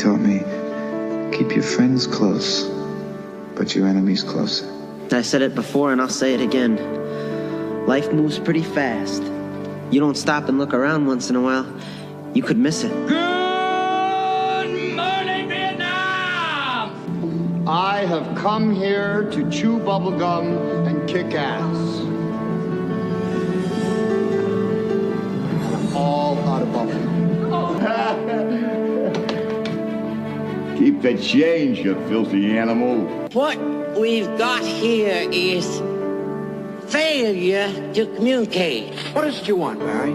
taught me, keep your friends close, but your enemies closer. I said it before and I'll say it again. Life moves pretty fast. You don't stop and look around once in a while, you could miss it. Good morning, Vietnam! I have come here to chew bubblegum and kick ass. I'm all out of bubblegum. Keep the change, you filthy animal. What we've got here is failure to communicate. What is it you want, Barry?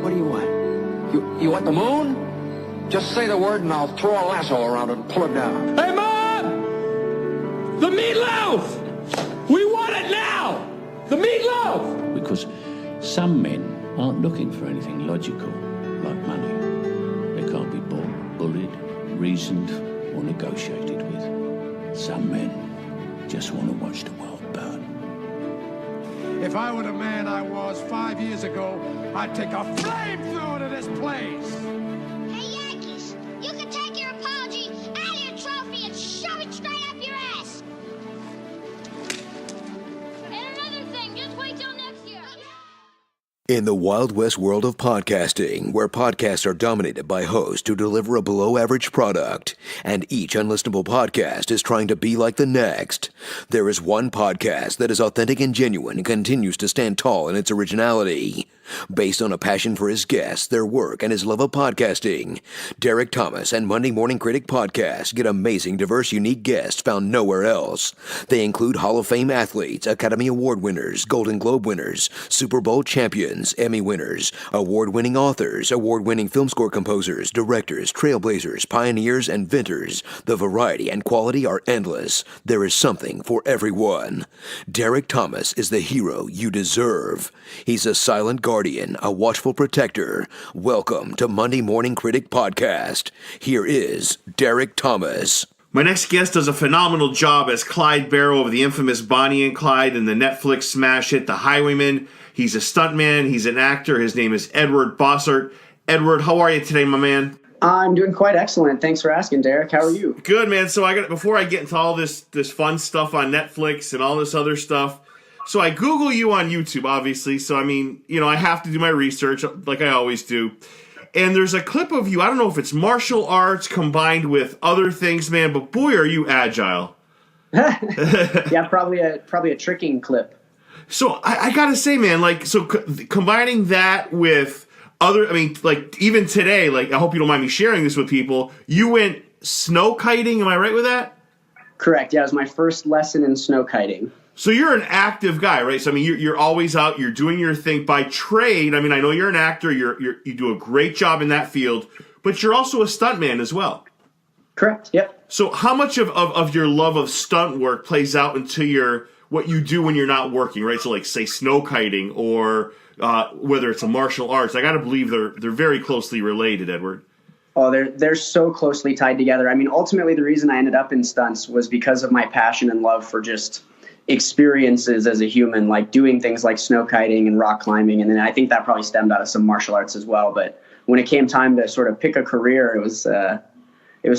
What do you want? You want the moon? Just say the word and I'll throw a lasso around it and pull it down. Hey, Mom! The meatloaf! We want it now! The meatloaf! Because some men aren't looking for anything logical, like money. They can't be bought, bullied, reasoned, or negotiated with. Some men just want to watch the world burn. If I were the man I was 5 years ago, I'd take a flamethrower to this place. Hey, Yankees, you can take your apology out of your trophy and shove it straight up your ass. And another thing, just wait till next year. In the Wild West world of podcasting, where podcasts are dominated by hosts who deliver a below-average product, and each unlistenable podcast is trying to be like the next, there is one podcast that is authentic and genuine and continues to stand tall in its originality. Based on a passion for his guests, their work, and his love of podcasting, Derek Thomas and Monday Morning Critic Podcast get amazing, diverse, unique guests found nowhere else. They include Hall of Fame athletes, Academy Award winners, Golden Globe winners, Super Bowl champions, Emmy winners, award-winning authors, award-winning film score composers, directors, trailblazers, pioneers, and inventors. The variety and quality are endless. There is something for everyone. Derek Thomas is the hero you deserve. He's a silent guardian, a watchful protector. Welcome to Monday Morning Critic Podcast. Here is Derek Thomas. My next guest does a phenomenal job as Clyde Barrow of the infamous Bonnie and Clyde and the Netflix smash hit The Highwaymen. He's a stuntman. He's an actor. His name is Edward Bossert. Edward, how are you today, my man? I'm doing quite excellent. Thanks for asking, Derek. How are you? Good, man. So before I get into all this fun stuff on Netflix and all this other stuff, so I Google you on YouTube, obviously. So, I mean, I have to do my research like I always do. And there's a clip of you. I don't know if it's martial arts combined with other things, man, but boy, are you agile. Yeah, probably a tricking clip. So I gotta say, man, combining that with other, even today, I hope you don't mind me sharing this with people, you went snow kiting, am I right with that? Correct, yeah, it was my first lesson in snow kiting. So you're an active guy, right? So, you're always out, you're doing your thing. By trade, I know you're an actor, you do a great job in that field, but you're also a stuntman as well. Correct, yep. So how much of your love of stunt work plays out into what you do when you're not working, right? So say snow kiting or whether it's a martial arts, I got to believe they're very closely related, Edward. Oh, they're so closely tied together. Ultimately the reason I ended up in stunts was because of my passion and love for just experiences as a human, like doing things like snow kiting and rock climbing. And then I think that probably stemmed out of some martial arts as well. But when it came time to sort of pick a career, it was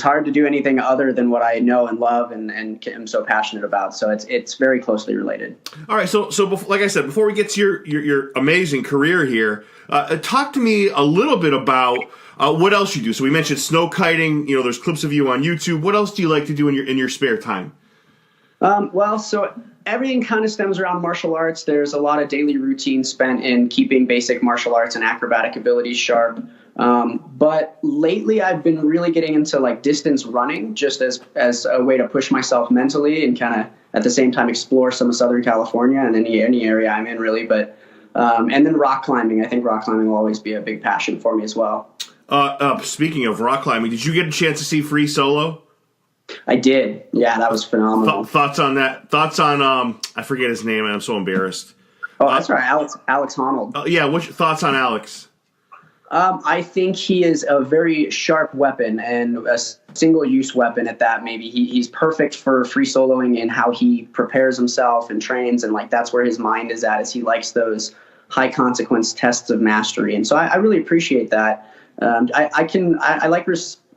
hard to do anything other than what I know and love and am so passionate about. So it's very closely related. All right. So like I said, before we get to your amazing career here, talk to me a little bit about what else you do. So we mentioned snow kiting. There's clips of you on YouTube. What else do you like to do in your spare time? So everything kind of stems around martial arts. There's a lot of daily routine spent in keeping basic martial arts and acrobatic abilities sharp. But lately I've been really getting into distance running just as a way to push myself mentally and kind of at the same time explore some of Southern California and any area I'm in really. But, and then rock climbing. I think rock climbing will always be a big passion for me as well. Speaking of rock climbing, did you get a chance to see Free Solo? I did. Yeah, that was phenomenal. Thoughts on that? Thoughts on, I forget his name, and I'm so embarrassed. Oh, that's right. Alex Honnold. Yeah, what's your thoughts on Alex? I think he is a very sharp weapon and a single-use weapon at that. Maybe he's perfect for free soloing in how he prepares himself and trains, and that's where his mind is at, as he likes those high-consequence tests of mastery. And so I really appreciate that. I like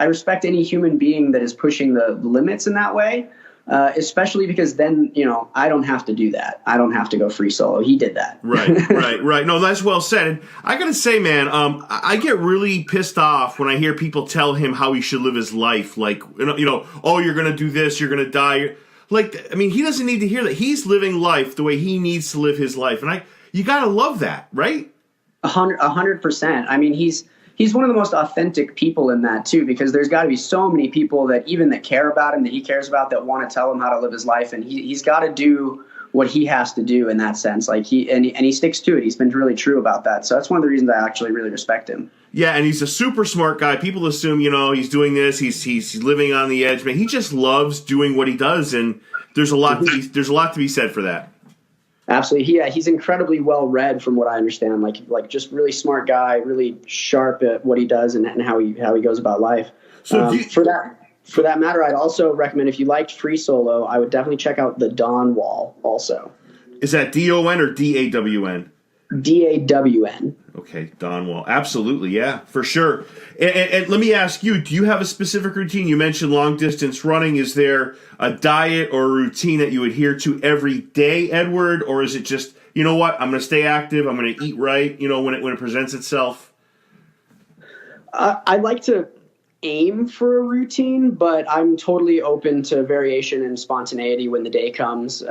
respect any human being that is pushing the limits in that way. Especially because then, I don't have to do that. I don't have to go free solo. He did that. Right. No, that's well said. And I got to say, man, I get really pissed off when I hear people tell him how he should live his life. Like, oh, you're going to do this, you're going to die. Like, I mean, he doesn't need to hear that. He's living life the way he needs to live his life. And you got to love that, right? 100%. I mean, he's one of the most authentic people in that too, because there's got to be so many people that care about him, that he cares about, that want to tell him how to live his life. And he's got to do what he has to do in that sense. Like he sticks to it. He's been really true about that. So that's one of the reasons I actually really respect him. Yeah. And he's a super smart guy. People assume, he's doing this. He's living on the edge, man. He just loves doing what he does. And there's a lot to be said for that. Absolutely. Yeah, he's incredibly well read from what I understand. Like just really smart guy, really sharp at what he does and how he goes about life. So for that matter, I'd also recommend, if you liked free solo, I would definitely check out the Dawn Wall also. Is that D-O-N or D-A-W-N? D-A-W-N. Okay, Dawn Wall. Absolutely, yeah, for sure. And let me ask you, do you have a specific routine? You mentioned long-distance running. Is there a diet or a routine that you adhere to every day, Edward? Or is it just, you know what, I'm going to stay active, I'm going to eat right, when it presents itself? I like to aim for a routine, but I'm totally open to variation and spontaneity when the day comes.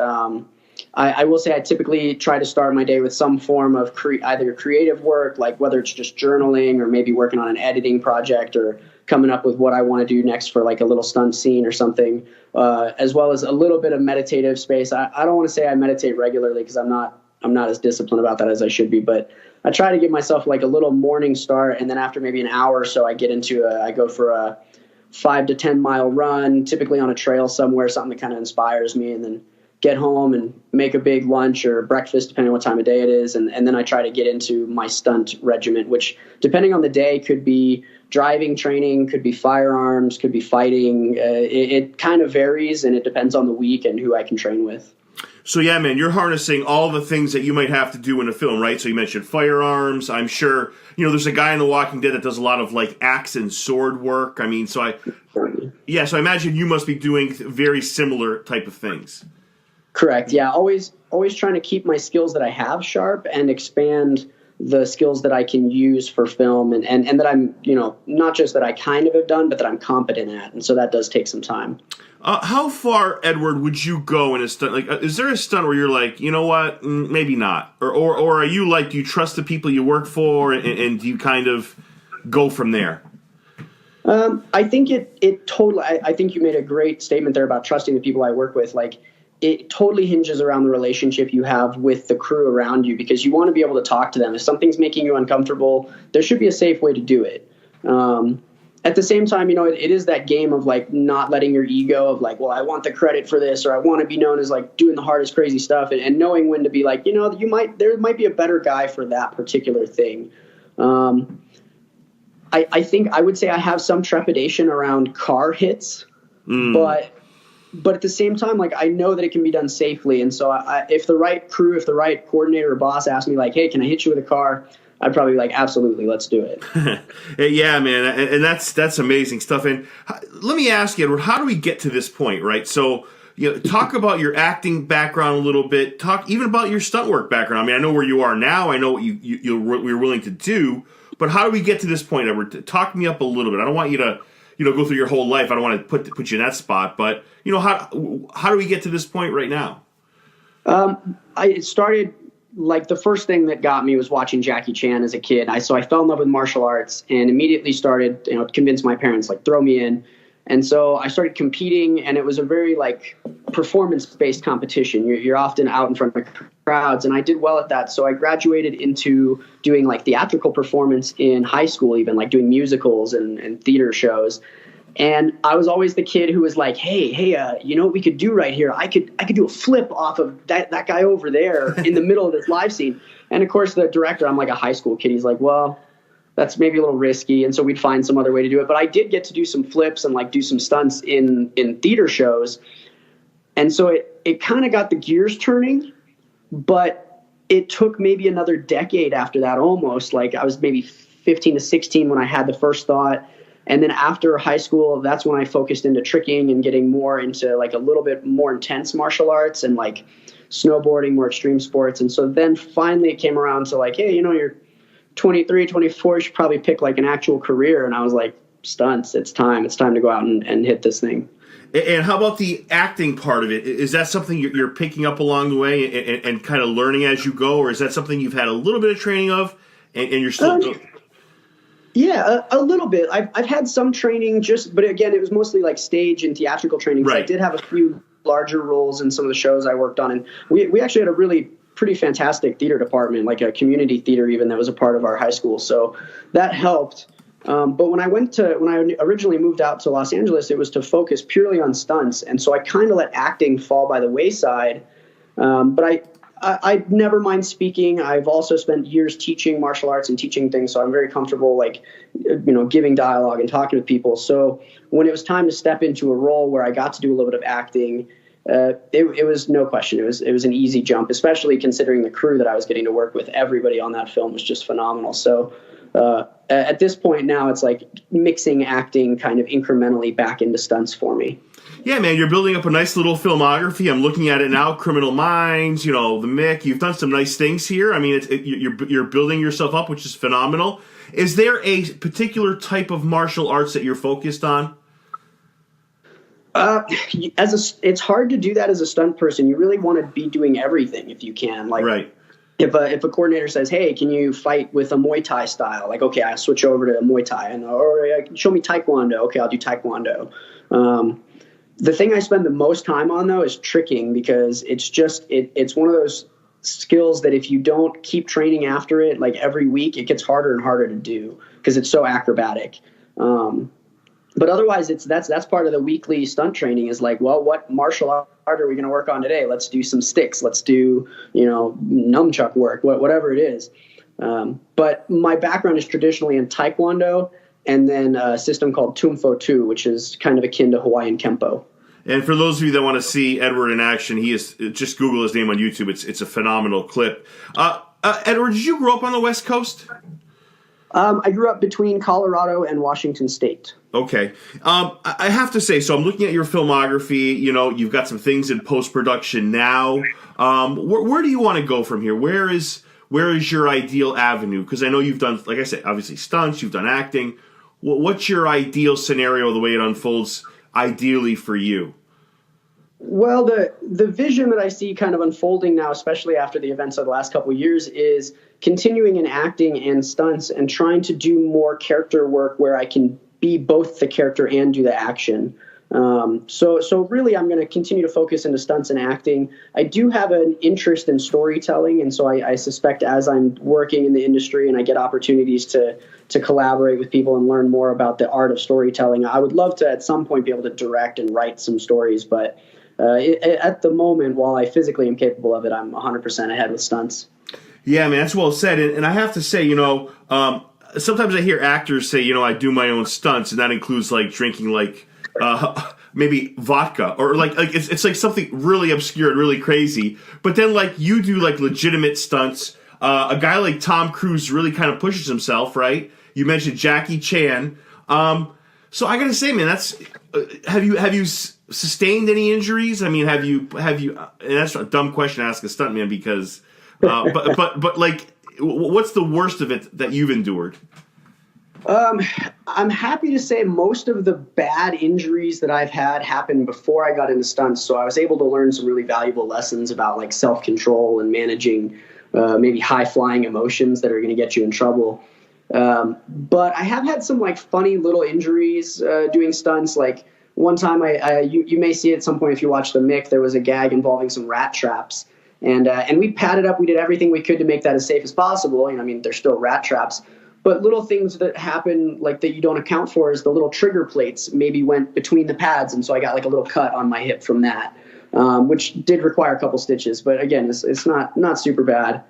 I will say I typically try to start my day with some form of either creative work, like whether it's just journaling or maybe working on an editing project or coming up with what I want to do next for like a little stunt scene or something, as well as a little bit of meditative space. I don't want to say I meditate regularly because I'm not as disciplined about that as I should be, but I try to give myself like a little morning start, and then after maybe an hour or so, I go for a 5 to 10 mile run, typically on a trail somewhere, something that kind of inspires me, and then get home and make a big lunch or breakfast, depending on what time of day it is. And then I try to get into my stunt regimen, which depending on the day could be driving training, could be firearms, could be fighting. It kind of varies, and it depends on the week and who I can train with. So yeah, man, you're harnessing all the things that you might have to do in a film, right? So you mentioned firearms. I'm sure, there's a guy in The Walking Dead that does a lot of like axe and sword work. I mean, so I imagine you must be doing very similar type of things. Correct. Yeah. Always trying to keep my skills that I have sharp and expand the skills that I can use for film and that I'm, not just that I kind of have done, but that I'm competent at. And so that does take some time. How far, Edward, would you go in a stunt? Like, is there a stunt where you're like, you know what, maybe not? Or are you like, do you trust the people you work for and do you kind of go from there? I think it totally, I think you made a great statement there about trusting the people I work with. Like, it totally hinges around the relationship you have with the crew around you, because you want to be able to talk to them. If something's making you uncomfortable, there should be a safe way to do it. At the same time, it is that game of like not letting your ego of like, well, I want the credit for this, or I want to be known as like doing the hardest, crazy stuff, and knowing when to be like, there might be a better guy for that particular thing. I think I would say I have some trepidation around car hits, but at the same time, like, I know that it can be done safely. And so if the right crew, if the right coordinator or boss asked me like, hey, can I hit you with a car? I'd probably be like, absolutely, let's do it. Yeah, man. And that's amazing stuff. And let me ask you, Edward, how do we get to this point, right? So, talk about your acting background a little bit. Talk even about your stunt work background. I mean, I know where you are now. I know what you're willing to do. But how do we get to this point, Edward? Talk me up a little bit. I don't want you to go through your whole life. I don't want to put you in that spot. But, how do we get to this point right now? I started, like, the first thing that got me was watching Jackie Chan as a kid. So I fell in love with martial arts and immediately started, to convince my parents, like, throw me in. And so I started competing, and it was a very, like, performance-based competition. You're often out in front of crowds, and I did well at that. So I graduated into doing, like, theatrical performance in high school, even, like, doing musicals and theater shows. And I was always the kid who was like, hey, you know what we could do right here? I could do a flip off of that guy over there in the middle of this live scene. And, of course, the director, I'm like a high school kid. He's like, well, that's maybe a little risky. And so we'd find some other way to do it. But I did get to do some flips and like do some stunts in theater shows. And so it kind of got the gears turning, but it took maybe another decade after that, almost. Like, I was maybe 15 to 16 when I had the first thought. And then after high school, that's when I focused into tricking and getting more into like a little bit more intense martial arts and like snowboarding, more extreme sports. And so then finally it came around to like, hey, you're 23, 24, you should probably pick like an actual career. And I was like, stunts, it's time to go out and hit this thing. And how about the acting part of it? Is that something you're picking up along the way and kind of learning as you go? Or is that something you've had a little bit of training of and you're still Yeah, a little bit. I've had some training, but again, it was mostly like stage and theatrical training. Right. I did have a few larger roles in some of the shows I worked on, and we actually had a really pretty fantastic theater department, like a community theater even, that was a part of our high school. So that helped. But when I originally moved out to Los Angeles, it was to focus purely on stunts, and so I kind of let acting fall by the wayside. But I never mind speaking. I've also spent years teaching martial arts and teaching things, so I'm very comfortable, like, giving dialogue and talking with people. So when it was time to step into a role where I got to do a little bit of acting, it was no question. It was an easy jump, especially considering the crew that I was getting to work with. Everybody on that film was just phenomenal. So at this point now, it's like mixing acting kind of incrementally back into stunts for me. Yeah, man, you're building up a nice little filmography. I'm looking at it now. Criminal Minds, The Mick. You've done some nice things here. I mean, you're building yourself up, which is phenomenal. Is there a particular type of martial arts that you're focused on? It's hard to do that as a stunt person. You really want to be doing everything if you can. Like, right. If a coordinator says, "Hey, can you fight with a Muay Thai style?" Like, okay, I'll switch over to Muay Thai, or show me Taekwondo. Okay, I'll do Taekwondo. The thing I spend the most time on, though, is tricking, because it's one of those skills that if you don't keep training after it, like every week, it gets harder and harder to do because it's so acrobatic. But otherwise, that's part of the weekly stunt training is like, well, what martial art are we going to work on today? Let's do some sticks. Let's do, nunchuck work, whatever it is. But my background is traditionally in Taekwondo, and then a system called Tumfo 2, which is kind of akin to Hawaiian Kempo. And for those of you that want to see Edward in action, just Google his name on YouTube. It's a phenomenal clip. Edward, did you grow up on the West Coast? I grew up between Colorado and Washington State. Okay. I have to say, so I'm looking at your filmography. You've got some things in post-production now. Where do you want to go from here? Where is your ideal avenue? Because I know you've done, like I said, obviously stunts, you've done acting. What's your ideal scenario, the way it unfolds ideally for you? Well, the vision that I see kind of unfolding now, especially after the events of the last couple of years, is continuing in acting and stunts and trying to do more character work where I can be both the character and do the action. So really, I'm going to continue to focus into stunts and acting. I do have an interest in storytelling, and so I suspect as I'm working in the industry and I get opportunities to collaborate with people and learn more about the art of storytelling, I would love to at some point be able to direct and write some stories. But at the moment, while I physically am capable of it, I'm 100% ahead with stunts. Yeah, man, that's well said. And I have to say, sometimes I hear actors say, I do my own stunts, and that includes like drinking like maybe vodka or like it's like something really obscure and really crazy. But then like you do like legitimate stunts. A guy like Tom Cruise really kind of pushes himself, right? You mentioned Jackie Chan. So I gotta say, man, that's have you sustained any injuries? I mean, have you? And that's a dumb question to ask a stuntman because, but like, what's the worst of it that you've endured? I'm happy to say most of the bad injuries that I've had happened before I got into stunts. So I was able to learn some really valuable lessons about like self-control and managing maybe high-flying emotions that are going to get you in trouble. But I have had some like funny little injuries doing stunts. Like one time, you may see at some point if you watch The Mick, there was a gag involving some rat traps, and we padded up. We did everything we could to make that as safe as possible. There's still rat traps, but little things that happen like that you don't account for is the little trigger plates maybe went between the pads, and so I got like a little cut on my hip from that, which did require a couple stitches. But again, it's not super bad.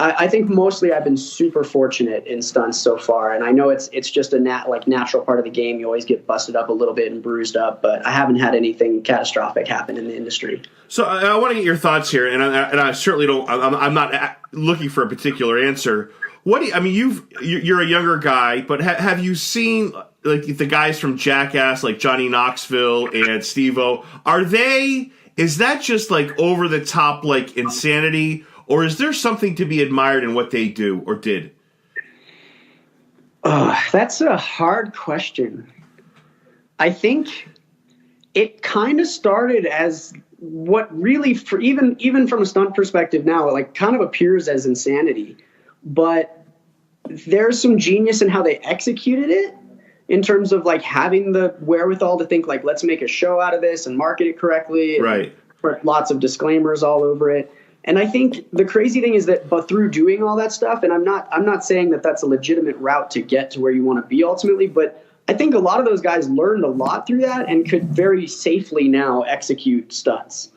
I think mostly I've been super fortunate in stunts so far, and I know it's just a natural part of the game. You always get busted up a little bit and bruised up, but I haven't had anything catastrophic happen in the industry. So I want to get your thoughts here, and I certainly don't. I'm not looking for a particular answer. What do you, I mean, you're a younger guy, but have you seen like the guys from Jackass, like Johnny Knoxville and Steve-O? Is that just like over the top, like insanity, or is there something to be admired in what they do or did? That's a hard question. I think it kind of started as what really, for even from a stunt perspective now, like kind of appears as insanity, but there's some genius in how they executed it in terms of like having the wherewithal to think like, let's make a show out of this and market it correctly. Right. Put lots of disclaimers all over it. And I think the crazy thing is that, but through doing all that stuff, and I'm not saying that that's a legitimate route to get to where you want to be ultimately, but I think a lot of those guys learned a lot through that and could very safely now execute stunts.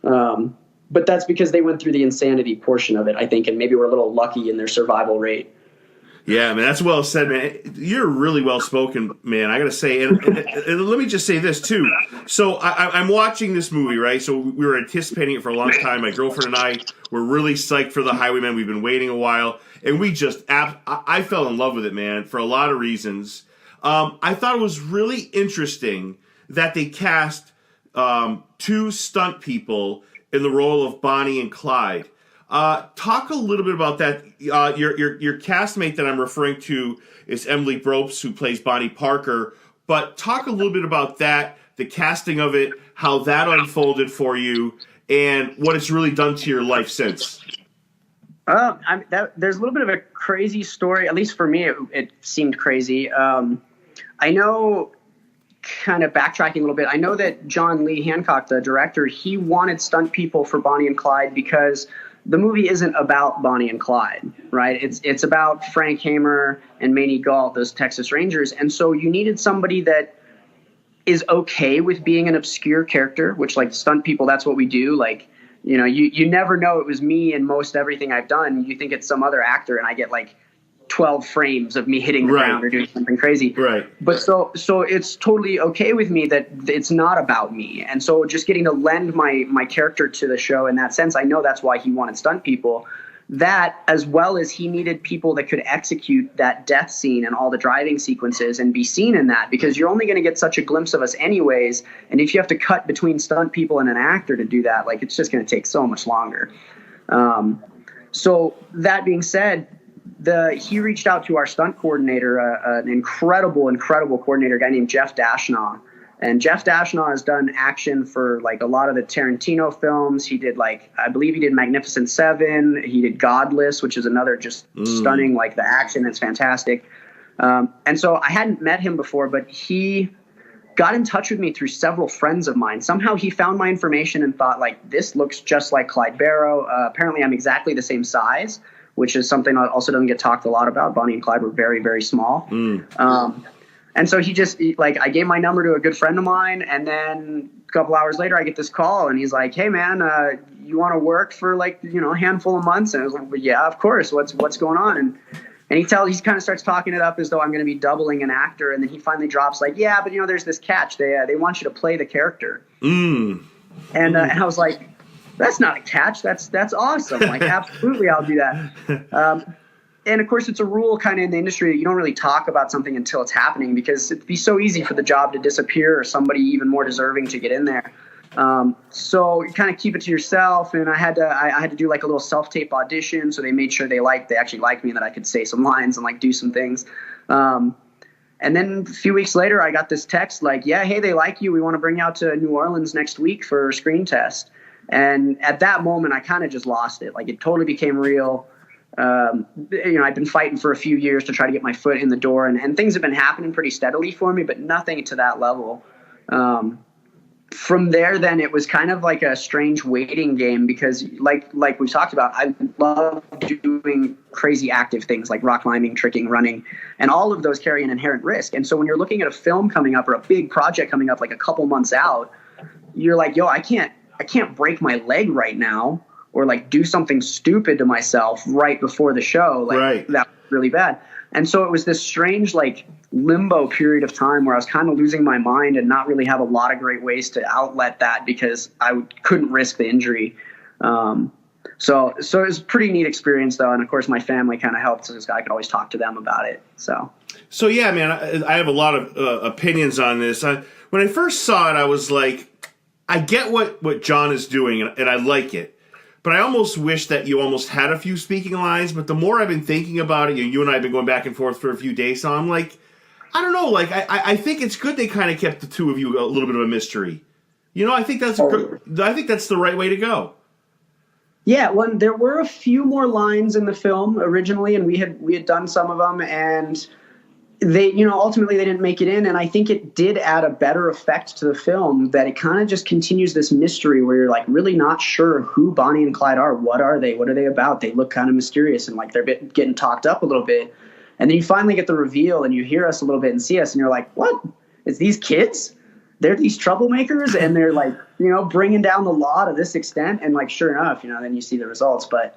But that's because they went through the insanity portion of it, I think, and maybe were a little lucky in their survival rate. Yeah, man, that's well said, man. You're really well spoken, man. I got to say, and let me just say this too. So I'm watching this movie, right? So we were anticipating it for a long time. My girlfriend and I were really psyched for the Highwaymen. We've been waiting a while, and we just I fell in love with it, man, for a lot of reasons. I thought it was really interesting that they cast two stunt people in the role of Bonnie and Clyde. Talk a little bit about that. Your castmate that I'm referring to is Emily Bropes, who plays Bonnie Parker. But talk a little bit about that, the casting of it, how that unfolded for you, and what it's really done to your life since. There's a little bit of a crazy story. At least for me, it seemed crazy. I know, kind of backtracking a little bit, I know that John Lee Hancock, the director, he wanted stunt people for Bonnie and Clyde because the movie isn't about Bonnie and Clyde, right? It's about Frank Hamer and Maney Gault, those Texas Rangers. And so you needed somebody that is okay with being an obscure character, which, like, stunt people, that's what we do. Like, you know, you never know it was me in most everything I've done. You think it's some other actor, and I get like 12 frames of me hitting the ground or doing something crazy. Right. But so it's totally okay with me that it's not about me. And so just getting to lend my character to the show in that sense, I know that's why he wanted stunt people. That, as well as he needed people that could execute that death scene and all the driving sequences and be seen in that, because you're only going to get such a glimpse of us anyways. And if you have to cut between stunt people and an actor to do that, like, it's just going to take so much longer. So that being said, he reached out to our stunt coordinator, an incredible coordinator, a guy named Jeff Dashnaw. And Jeff Dashnaw has done action for like a lot of the Tarantino films. He did, like, I believe he did Magnificent Seven. He did Godless, which is another just stunning, like, the action is fantastic. And so I hadn't met him before, but he got in touch with me through several friends of mine. Somehow he found my information and thought, like, this looks just like Clyde Barrow. Apparently I'm exactly the same size, which is something that also doesn't get talked a lot about. Bonnie and Clyde were very, very small. And so I gave my number to a good friend of mine, and then a couple hours later I get this call, and he's like, "Hey man, you want to work for, like, you know, a handful of months?" And I was like, well, "Yeah, of course. What's going on?" And he kind of starts talking it up as though I'm going to be doubling an actor, and then he finally drops like, "Yeah, but you know, there's this catch. They want you to play the character." And I was like, "That's not a catch. That's awesome. Like, absolutely, I'll do that." And of course, it's a rule kind of in the industry that you don't really talk about something until it's happening, because it'd be so easy for the job to disappear or somebody even more deserving to get in there. So you kind of keep it to yourself. And I had to do like a little self-tape audition. So they made sure they actually liked me and that I could say some lines and like do some things. And then a few weeks later, I got this text like, "Yeah, hey, they like you. We want to bring you out to New Orleans next week for a screen test." And at that moment, I kind of just lost it. Like, it totally became real. You know, I'd been fighting for a few years to try to get my foot in the door, and things have been happening pretty steadily for me, but nothing to that level. From there, then it was kind of like a strange waiting game, because like we talked about, I love doing crazy active things like rock climbing, tricking, running, and all of those carry an inherent risk. And so when you're looking at a film coming up or a big project coming up like a couple months out, you're like, yo, I can't break my leg right now, or like do something stupid to myself right before the show. Like, right. That was really bad. And so it was this strange, like, limbo period of time where I was kind of losing my mind and not really have a lot of great ways to outlet that, because I couldn't risk the injury. So it was a pretty neat experience, though. And of course, my family kind of helped, so I could always talk to them about it. So yeah, man, I have a lot of opinions on this. When I first saw it, I was like, I get what John is doing, and I like it. But I almost wish that you almost had a few speaking lines. But the more I've been thinking about it, you and I have been going back and forth for a few days, so I'm like, I don't know. Like, I think it's good they kind of kept the two of you a little bit of a mystery. I think that's the right way to go. Yeah, well, there were a few more lines in the film originally, and we had done some of them, and they, ultimately they didn't make it in, and I think it did add a better effect to the film, that it kind of just continues this mystery where you're like really not sure who Bonnie and Clyde are. What are they? What are they about? They look kind of mysterious, and like they're getting talked up a little bit. And then you finally get the reveal, and you hear us a little bit and see us, and you're like, what? It's these kids? They're these troublemakers, and they're like, bringing down the law to this extent. And like, sure enough, then you see the results. But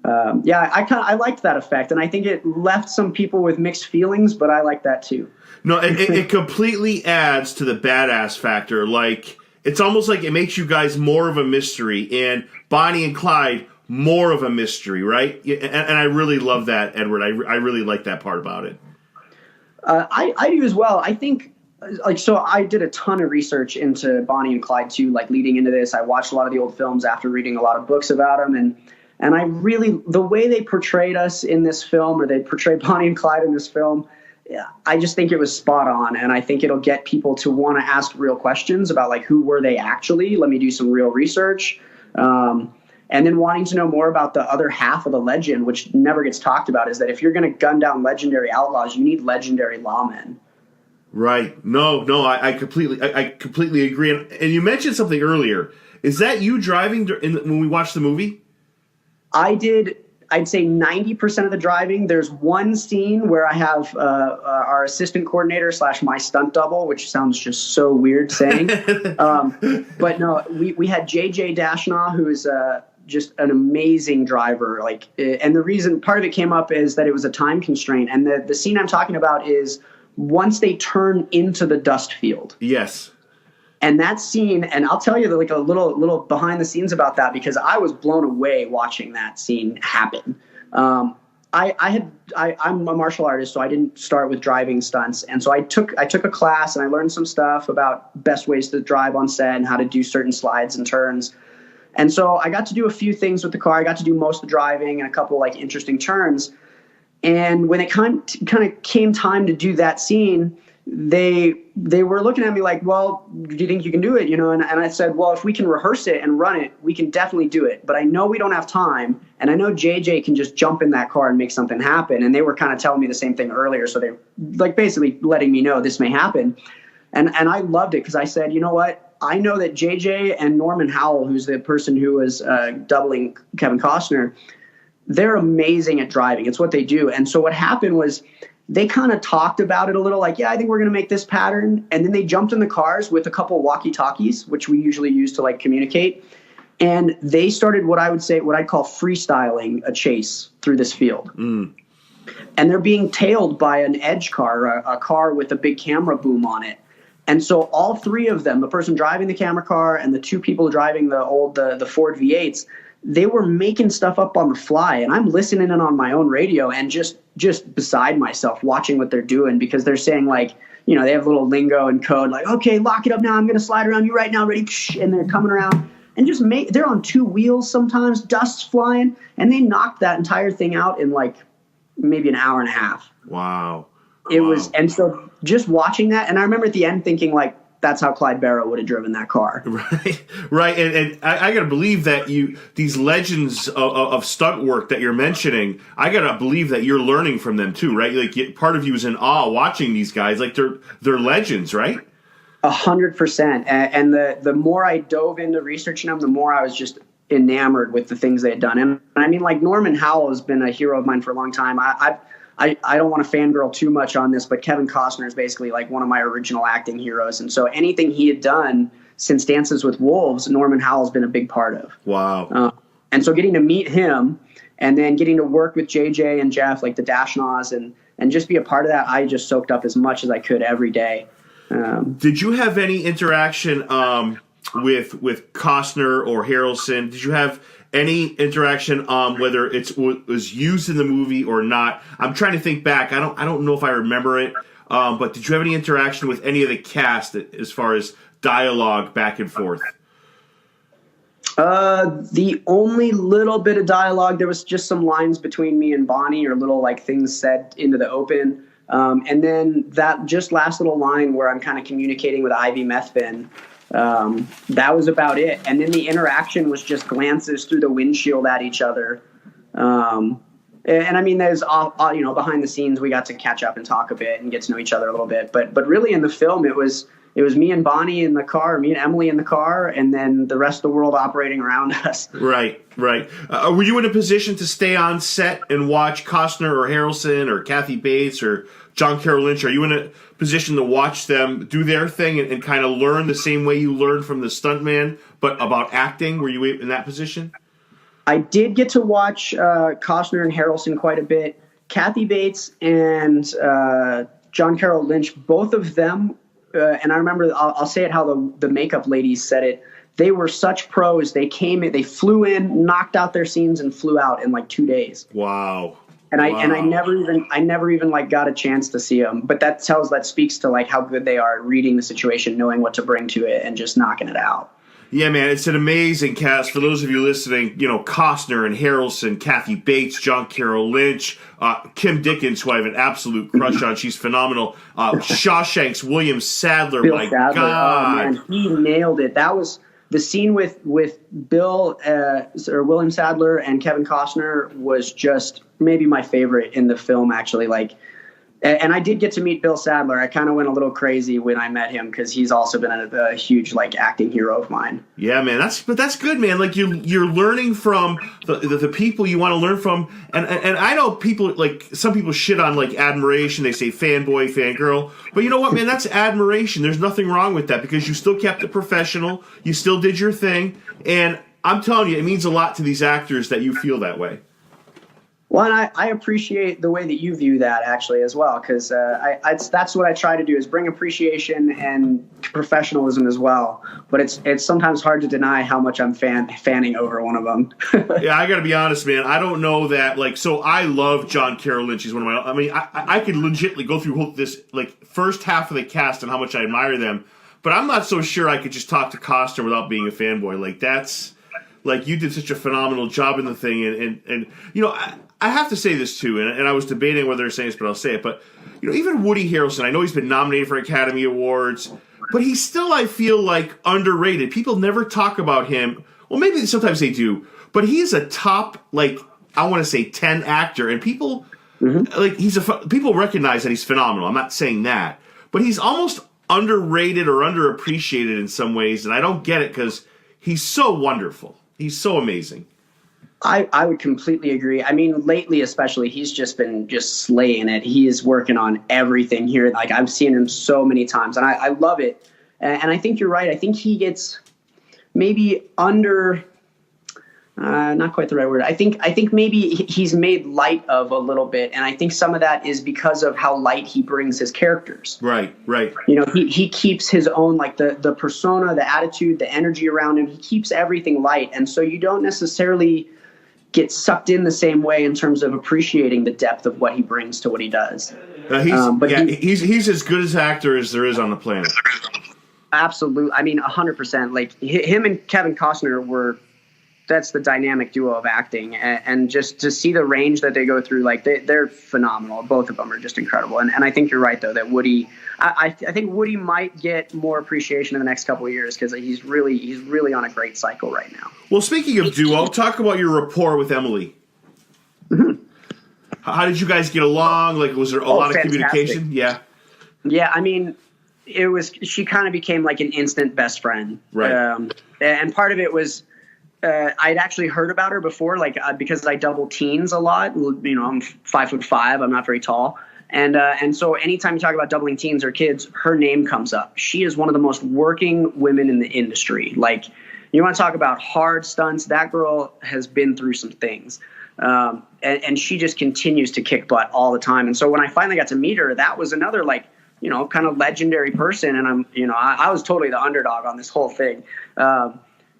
I liked that effect, and I think it left some people with mixed feelings, but I like that too. No, it completely adds to the badass factor. Like, it's almost like it makes you guys more of a mystery, and Bonnie and Clyde more of a mystery, right? And I really love that, Edward. I really like that part about it. I do as well. I think, so I did a ton of research into Bonnie and Clyde too, like leading into this. I watched a lot of the old films after reading a lot of books about them, and I really, the way they portrayed us in this film, or they portrayed Bonnie and Clyde in this film, I just think it was spot on. And I think it'll get people to want to ask real questions about like, who were they actually? Let me do some real research. And then wanting to know more about the other half of the legend, which never gets talked about, is that if you're going to gun down legendary outlaws, you need legendary lawmen. Right. No, I completely agree. And you mentioned something earlier. Is that you driving when we watched the movie? I did. I'd say 90% of the driving. There's one scene where I have our assistant coordinator / my stunt double, which sounds just so weird saying. But no, we had JJ Dashnaw, who is just an amazing driver. And the reason part of it came up is that it was a time constraint. And the scene I'm talking about is once they turn into the dust field. Yes. And that scene, and I'll tell you like a little behind the scenes about that, because I was blown away watching that scene happen. I'm a martial artist, so I didn't start with driving stunts. And so I took a class and I learned some stuff about best ways to drive on set and how to do certain slides and turns. And so I got to do a few things with the car. I got to do most of the driving and a couple like interesting turns. And when it kind of came time to do that scene, they were looking at me like, well, do you think you can do it? And I said, well, if we can rehearse it and run it, we can definitely do it. But I know we don't have time. And I know JJ can just jump in that car and make something happen. And they were kind of telling me the same thing earlier. So they like basically letting me know this may happen. And I loved it because I said, you know what? I know that JJ and Norman Howell, who's the person who was doubling Kevin Costner, they're amazing at driving. It's what they do. And so what happened was they kind of talked about it a little like, yeah, I think we're going to make this pattern. And then they jumped in the cars with a couple of walkie-talkies, which we usually use to like communicate. And they started what I'd call freestyling a chase through this field. Mm. And they're being tailed by an edge car, a car with a big camera boom on it. And so all three of them, the person driving the camera car and the two people driving the Ford V8s, they were making stuff up on the fly. And I'm listening in on my own radio and just beside myself watching what they're doing, because they're saying like, they have little lingo and code like, okay, lock it up now. I'm going to slide around you right now. Ready? And they're coming around and they're on two wheels sometimes, dust's flying. And they knocked that entire thing out in like maybe an hour and a half. Wow. It was, and so just watching that, and I remember at the end thinking like, that's how Clyde Barrow would have driven that car. Right. And I got to believe that these legends of stunt work that you're mentioning, I got to believe that you're learning from them too, right? Like part of you is in awe watching these guys. Like they're legends, right? 100%. And the more I dove into researching them, the more I was just enamored with the things they had done. And I mean, like Norman Howell has been a hero of mine for a long time. I don't want to fangirl too much on this, but Kevin Costner is basically like one of my original acting heroes. And so anything he had done since Dances with Wolves, Norman Howell's been a big part of. Wow. And so getting to meet him and then getting to work with JJ and Jeff, like the Dashnaws, and just be a part of that, I just soaked up as much as I could every day. Did you have any interaction with Costner or Harrelson? Did you have any interaction, whether it was used in the movie or not? I'm trying to think back. I don't know if I remember it. But did you have any interaction with any of the cast as far as dialogue back and forth? The only little bit of dialogue, there was just some lines between me and Bonnie, or little like things said into the open. And then that just last little line where I'm kind of communicating with Ivy Methvin, that was about it. And then the interaction was just glances through the windshield at each other. And I mean, there's all, behind the scenes, we got to catch up and talk a bit and get to know each other a little bit. But really in the film, it was me and Bonnie in the car, me and Emily in the car, and then the rest of the world operating around us. Right. Were you in a position to stay on set and watch Costner or Harrelson or Kathy Bates or John Carroll Lynch? Are you in a position to watch them do their thing and kind of learn the same way you learned from the Stuntman, but about acting? Were you in that position? I did get to watch Costner and Harrelson quite a bit. Kathy Bates and John Carroll Lynch, both of them, and I remember, I'll say it how the makeup ladies said it. They were such pros. They came in, they flew in, knocked out their scenes, and flew out in like 2 days. Wow. And I never even like got a chance to see them. But that speaks to like how good they are at reading the situation, knowing what to bring to it, and just knocking it out. Yeah, man, it's an amazing cast. For those of you listening, Costner and Harrelson, Kathy Bates, John Carroll Lynch, Kim Dickens, who I have an absolute crush on. She's phenomenal. Shawshank's William Sadler. Bill My Sadler. God. Oh, man, he nailed it. That was the scene with Bill or William Sadler and Kevin Costner was just maybe my favorite in the film, actually. And I did get to meet Bill Sadler. I kind of went a little crazy when I met him because he's also been a huge acting hero of mine. Yeah, man. That's good, man. Like you're learning from the people you want to learn from, and I know people some people shit on admiration. They say fanboy, fangirl, but you know what, man? That's admiration. There's nothing wrong with that because you still kept it professional. You still did your thing, and I'm telling you, it means a lot to these actors that you feel that way. Well, and I appreciate the way that you view that actually as well, because that's what I try to do is bring appreciation and professionalism as well. But it's sometimes hard to deny how much I'm fanning over one of them. Yeah, I got to be honest, man. I don't know that. So I love John Carroll Lynch. He's one of my. I mean, I could legitimately go through this first half of the cast and how much I admire them, but I'm not so sure I could just talk to Costner without being a fanboy. That's you did such a phenomenal job in the thing, and I have to say this too, and I was debating whether to say this, but I'll say it. But even Woody Harrelson, I know he's been nominated for Academy Awards, but he's still, I feel underrated. People never talk about him. Well, maybe sometimes they do, but he's a top I want to say 10 actor, and people people recognize that he's phenomenal. I'm not saying that, but he's almost underrated or underappreciated in some ways, and I don't get it because he's so wonderful. He's so amazing. I would completely agree. I mean, lately especially, he's just been slaying it. He is working on everything here. I've seen him so many times, and I love it. And I think you're right. I think he gets maybe under, not quite the right word. I think maybe he's made light of a little bit, and I think some of that is because of how light he brings his characters. Right. He keeps his own, the persona, the attitude, the energy around him. He keeps everything light, and so you don't necessarily get sucked in the same way in terms of appreciating the depth of what he brings to what he does. He's as good as actor as there is on the planet. Absolutely. I mean, 100%. Him and Kevin Costner that's the dynamic duo of acting, and just to see the range that they go through, they're phenomenal. Both of them are just incredible. And I think you're right though that Woody, I think Woody might get more appreciation in the next couple of years because he's really on a great cycle right now. Well, speaking of duo, talk about your rapport with Emily. Mm-hmm. How did you guys get along? Was there a lot of communication? Yeah. I mean, she kind of became an instant best friend. Right. And part of it was, I'd actually heard about her before, because I double teens a lot. I'm 5'5". I'm not very tall. And so anytime you talk about doubling teens or kids, her name comes up. She is one of the most working women in the industry. You want to talk about hard stunts, that girl has been through some things. And she just continues to kick butt all the time. And so when I finally got to meet her, that was another kind of legendary person. And I was totally the underdog on this whole thing.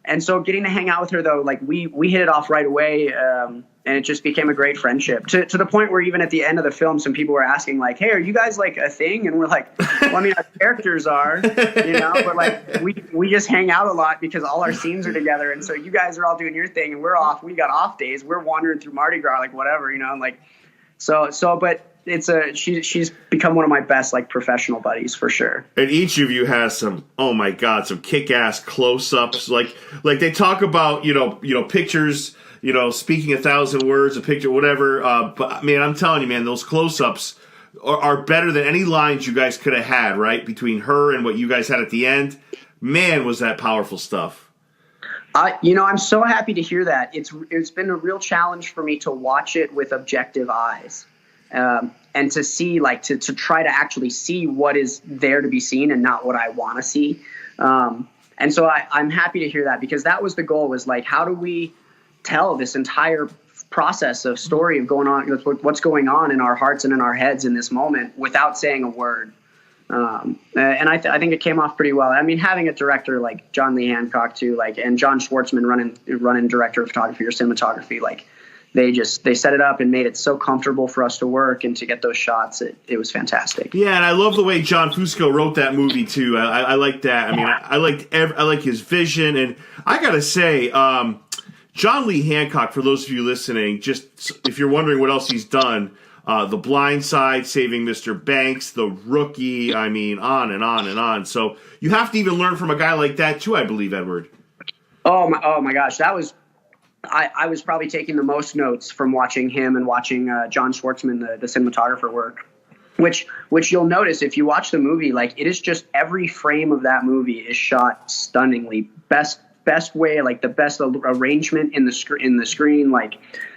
And so getting to hang out with her, though, like we hit it off right away, and it just became a great friendship to the point where even at the end of the film, some people were asking like, "Hey, are you guys like a thing?" And we're like, "Well, I mean, our characters are, but like we just hang out a lot because all our scenes are together, and so you guys are all doing your thing, and we're off. We got off days. We're wandering through Mardi Gras, like whatever, and like so. But she's become one of my best like professional buddies for sure. And each of you has some some kick-ass close-ups. Like they talk about pictures, speaking 1,000 words, a picture, whatever. But man, I'm telling you, man, those close-ups are better than any lines you guys could have had, right? Between her and what you guys had at the end, man, was that powerful stuff. I'm so happy to hear that. It's been a real challenge for me to watch it with objective eyes. And to see, like, to try to actually see what is there to be seen and not what I want to see. And so I'm happy to hear that, because that was the goal, was like, how do we tell this entire process of story of what's going on in our hearts and in our heads in this moment without saying a word. And I think it came off pretty well. I mean, having a director like John Lee Hancock too, like, and John Schwartzman running director of photography or cinematography, like, they set it up and made it so comfortable for us to work and to get those shots. It was fantastic. Yeah, and I love the way John Fusco wrote that movie too. I like that. I mean, I like his vision, and I gotta say, John Lee Hancock, for those of you listening, just if you're wondering what else he's done, The Blindside, Saving Mr. Banks, The Rookie. I mean, on and on and on. So you have to even learn from a guy like that too, I believe, Edward. Oh my gosh, that was. I was probably taking the most notes from watching him and watching John Schwartzman, the cinematographer, work, which you'll notice if you watch the movie, like, it is just every frame of that movie is shot stunningly. Best way, like the best arrangement in the screen, like,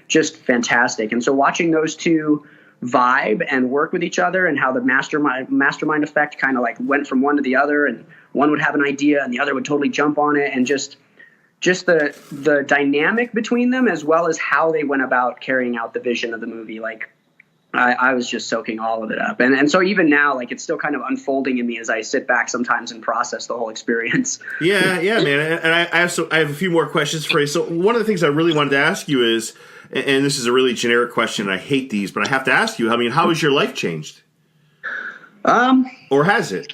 just fantastic. And so watching those two vibe and work with each other, and how the mastermind effect kind of like went from one to the other, and one would have an idea and the other would totally jump on it, and just the dynamic between them, as well as how they went about carrying out the vision of the movie. Like, I was just soaking all of it up. And so even now, like, it's still kind of unfolding in me as I sit back sometimes and process the whole experience. Yeah, man. And I have a few more questions for you. So one of the things I really wanted to ask you is, and this is a really generic question, and I hate these, but I have to ask you, I mean, how has your life changed? Or has it?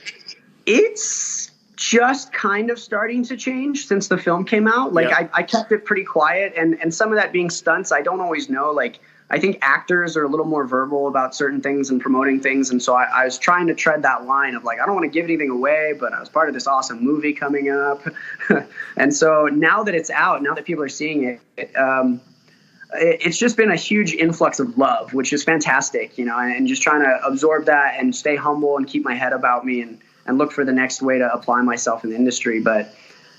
It's just kind of starting to change since the film came out. Like, yeah. I kept it pretty quiet, and some of that being stunts, I don't always know. Like, I think actors are a little more verbal about certain things and promoting things, and so I was trying to tread that line of, like, I don't want to give anything away, but I was part of this awesome movie coming up. And so now that it's out, now that people are seeing it, it's just been a huge influx of love, which is fantastic, and just trying to absorb that and stay humble and keep my head about me and look for the next way to apply myself in the industry. But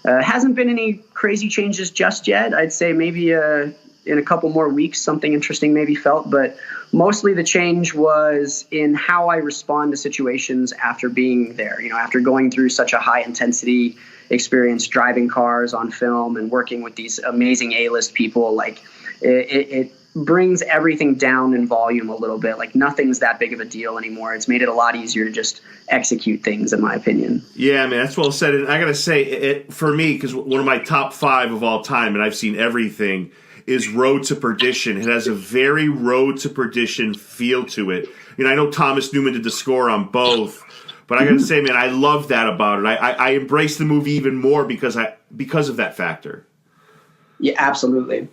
hasn't been any crazy changes just yet. I'd say maybe in a couple more weeks, something interesting maybe felt. But mostly the change was in how I respond to situations after being there. After going through such a high intensity experience, driving cars on film and working with these amazing A-list people, like, it brings everything down in volume a little bit. Like, nothing's that big of a deal anymore. It's made it a lot easier to just execute things, in my opinion. Yeah, man, that's well said. And I gotta say, for me, because one of my top 5 of all time, and I've seen everything, is Road to Perdition. It has a very Road to Perdition feel to it. I know Thomas Newman did the score on both, but I gotta say, man, I love that about it. I embrace the movie even more because of that factor. Yeah, absolutely.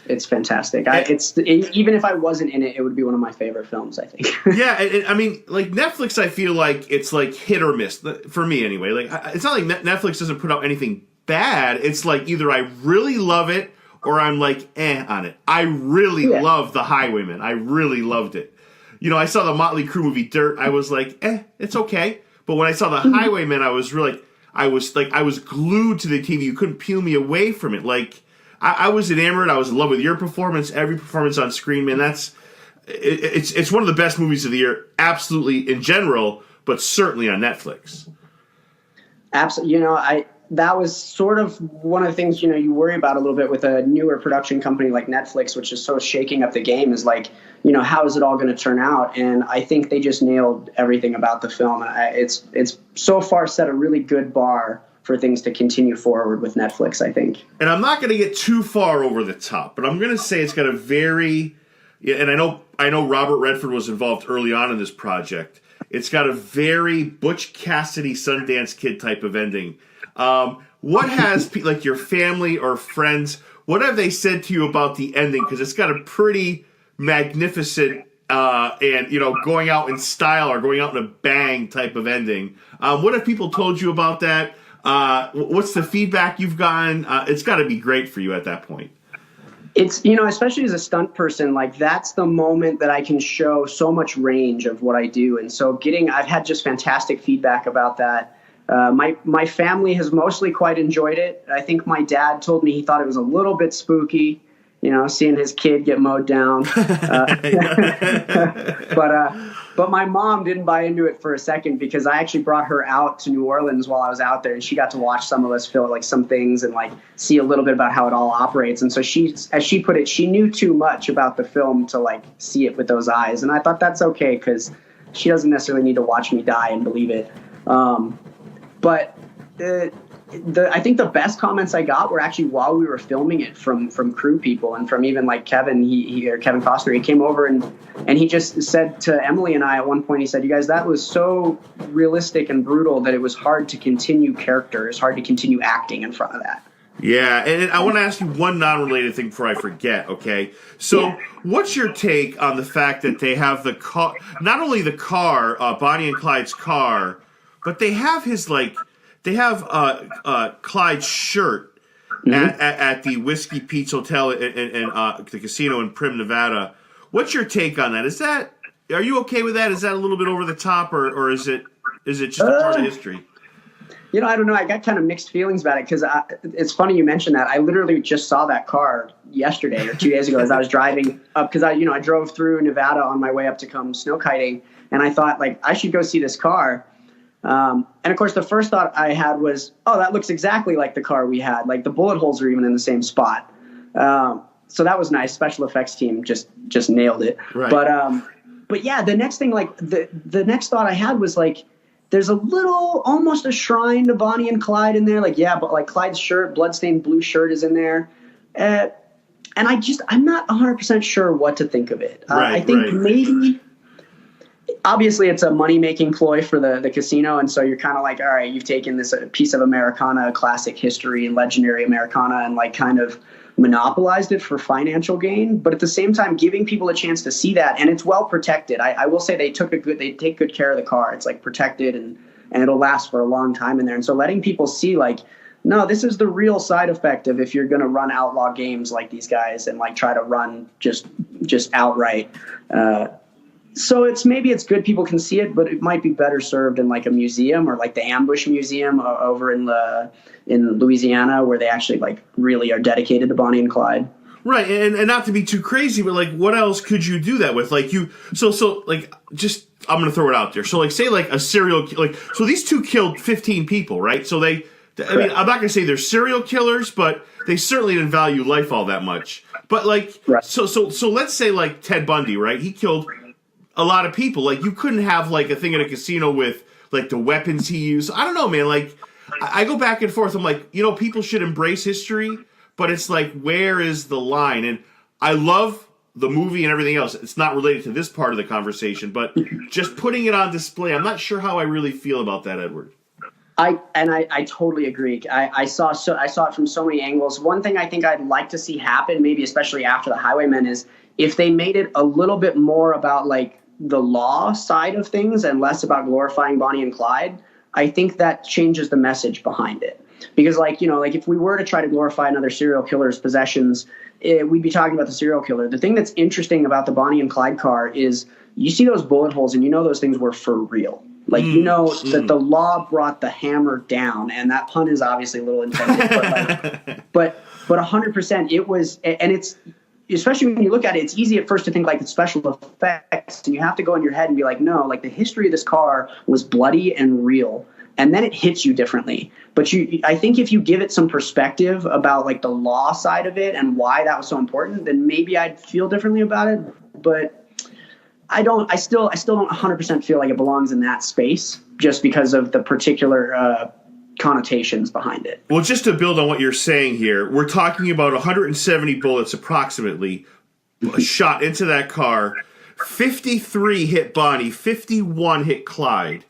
It's fantastic. Even if I wasn't in it, it would be one of my favorite films, I think. Yeah, I mean, like, Netflix, I feel like it's like hit or miss for me anyway. Like, it's not like Netflix doesn't put out anything bad. It's like either I really love it or I'm like on it. I really love The Highwaymen. I really loved it. I saw the Motley Crue movie Dirt. I was like, it's okay. But when I saw The Highwaymen, I was glued to the TV. You couldn't peel me away from it. Like, I was enamored. I was in love with your performance. Every performance on screen, man. It's one of the best movies of the year, absolutely in general, but certainly on Netflix. Absolutely. That was sort of one of the things, you worry about a little bit with a newer production company like Netflix, which is so shaking up the game, is like, how is it all going to turn out? And I think they just nailed everything about the film. It's so far set a really good bar for things to continue forward with Netflix, I think. And I'm not going to get too far over the top, but I'm going to say it's got a very, and I know Robert Redford was involved early on in this project. It's got a very Butch Cassidy Sundance Kid type of ending. What has, like, your family or friends, what have they said to you about the ending? Because it's got a pretty magnificent and, you know, going out in style or going out in a bang type of ending. What have people told you about that? What's the feedback you've gotten? It's got to be great for you at that point. It's, you know, especially as a stunt person, like that's the moment that I can show so much range of what I do. And so I've had just fantastic feedback about that. My family has mostly quite enjoyed it. I think my dad told me he thought it was a little bit spooky, you know, seeing his kid get mowed down. But my mom didn't buy into it for a second because I actually brought her out to New Orleans while I was out there, and she got to watch some of us film like some things and like see a little bit about how it all operates. And so she, as she put it, she knew too much about the film to like see it with those eyes. And I thought that's okay because she doesn't necessarily need to watch me die and believe it. But I think the best comments I got were actually while we were filming it from crew people and from even like Kevin, Kevin Costner. He came over and he just said to Emily and I at one point, he said, "You guys, that was so realistic and brutal that it was hard to continue character. It's hard to continue acting in front of that." Yeah, and I want to ask you one non-related thing before I forget, okay? So what's your take on the fact that they have the car, not only the car, Bonnie and Clyde's car, but they have his like, they have Clyde's shirt at the Whiskey Pete's Hotel and the casino in Prim, Nevada. What's your take on that? Are you okay with that? Is that a little bit over the top, or is it just a part of history? You know, I don't know. I got kind of mixed feelings about it because it's funny you mentioned that. I literally just saw that car yesterday or 2 days ago as I was driving up because I drove through Nevada on my way up to come snow kiting, and I thought like I should go see this car. And of course, the first thought I had was, oh, that looks exactly like the car we had. Like the bullet holes are even in the same spot. So that was nice. Special effects team just nailed it. Right. But yeah, the next thing, like the next thought I had was like, there's a little, almost a shrine to Bonnie and Clyde in there. Like, yeah, but like Clyde's shirt, bloodstained blue shirt is in there. And I'm not 100% sure what to think of it. I think maybe, obviously it's a money-making ploy for the casino. And so you're kind of like, all right, you've taken this piece of Americana, classic history and legendary Americana, and like kind of monopolized it for financial gain. But at the same time, giving people a chance to see that. And it's well protected. I will say they take good care of the car. It's like protected and it'll last for a long time in there. And so letting people see like, no, this is the real side effect of if you're going to run outlaw games like these guys and like try to run just outright. So maybe it's good people can see it, but it might be better served in like a museum or like the Ambush Museum over in Louisiana, where they actually like really are dedicated to Bonnie and Clyde. Right, and not to be too crazy, but like what else could you do that with? Like so like just I'm gonna throw it out there. So like say like a serial like so these two killed 15 people, right? So I mean I'm not gonna say they're serial killers, but they certainly didn't value life all that much. But like so let's say like Ted Bundy, right? He killed a lot of people. Like you couldn't have like a thing at a casino with like the weapons he used. I don't know, man. Like I go back and forth. I'm like, people should embrace history, but it's like, where is the line? And I love the movie and everything else. It's not related to this part of the conversation, but just putting it on display, I'm not sure how I really feel about that, Edward. I totally agree. I saw it from so many angles. One thing I think I'd like to see happen, maybe especially after the Highwaymen, is if they made it a little bit more about like the law side of things and less about glorifying Bonnie and Clyde. I think that changes the message behind it. Because like if we were to try to glorify another serial killer's possessions, we'd be talking about the serial killer. The thing that's interesting about the Bonnie and Clyde car is you see those bullet holes and those things were for real. Like, that the law brought the hammer down, and that pun is obviously a little intended, but 100% it was, and it's, especially when you look at it, it's easy at first to think like it's special effects, and you have to go in your head and be like, no, like the history of this car was bloody and real, and then it hits you differently. But I think if you give it some perspective about like the law side of it and why that was so important, then maybe I'd feel differently about it. But I still don't 100% feel like it belongs in that space just because of the particular connotations behind it. Well, just to build on what you're saying here, we're talking about 170 bullets approximately shot into that car. 53 hit Bonnie, 51 hit Clyde.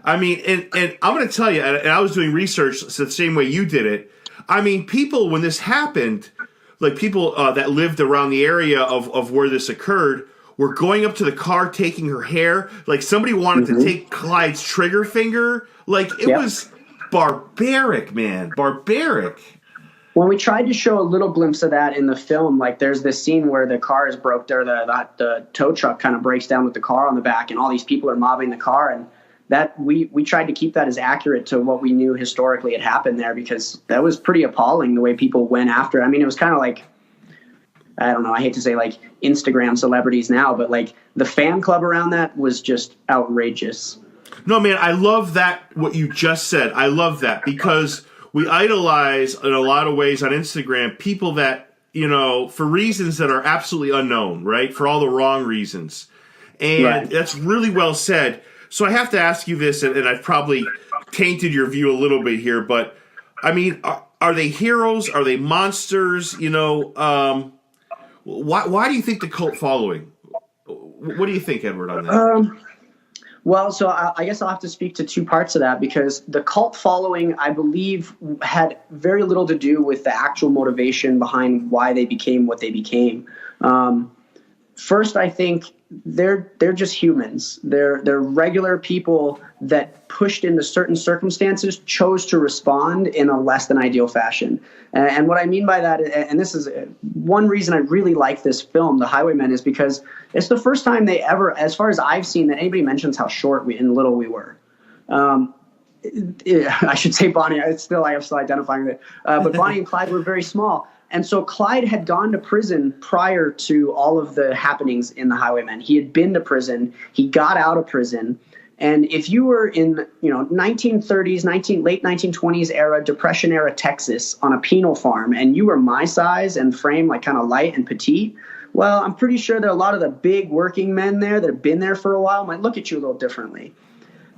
I mean, and I'm going to tell you, and I was doing research the same way you did it. I mean, people, when this happened, like people that lived around the area of where this occurred, were going up to the car, taking her hair. Like somebody wanted to take Clyde's trigger finger. Like it was barbaric, man. Barbaric. When we tried to show a little glimpse of that in the film, like there's this scene where the car is broke there, the tow truck kind of breaks down with the car on the back, and all these people are mobbing the car, and that we tried to keep that as accurate to what we knew historically had happened there, because that was pretty appalling the way people went after it. I mean, it was kind of like, I don't know, I hate to say like Instagram celebrities now, but like the fan club around that was just outrageous. No, man, I love that, what you just said. I love that, because we idolize in a lot of ways on Instagram people that, you know, for reasons that are absolutely unknown, right? For all the wrong reasons. And that's really well said. So I have to ask you this, and I've probably tainted your view a little bit here, but I mean, are they heroes? Are they monsters? You know, why do you think the cult following? What do you think, Edward, on that? Well, so I guess I'll have to speak to two parts of that, because the cult following, I believe, had very little to do with the actual motivation behind why they became what they became. First, I think they're just humans. They're regular people that pushed into certain circumstances, chose to respond in a less than ideal fashion. And what I mean by that, and this is one reason I really like this film, The Highwaymen, is because it's the first time they ever, as far as I've seen, that anybody mentions how short and little we were. I should say Bonnie. I'm still identifying it. But Bonnie and Clyde were very small. And so Clyde had gone to prison prior to all of the happenings in The Highwaymen. He had been to prison. He got out of prison. And if you were in, 1930s, late 1920s era, Depression era Texas on a penal farm, and you were my size and frame, like kind of light and petite, well, I'm pretty sure that a lot of the big working men there that have been there for a while might look at you a little differently.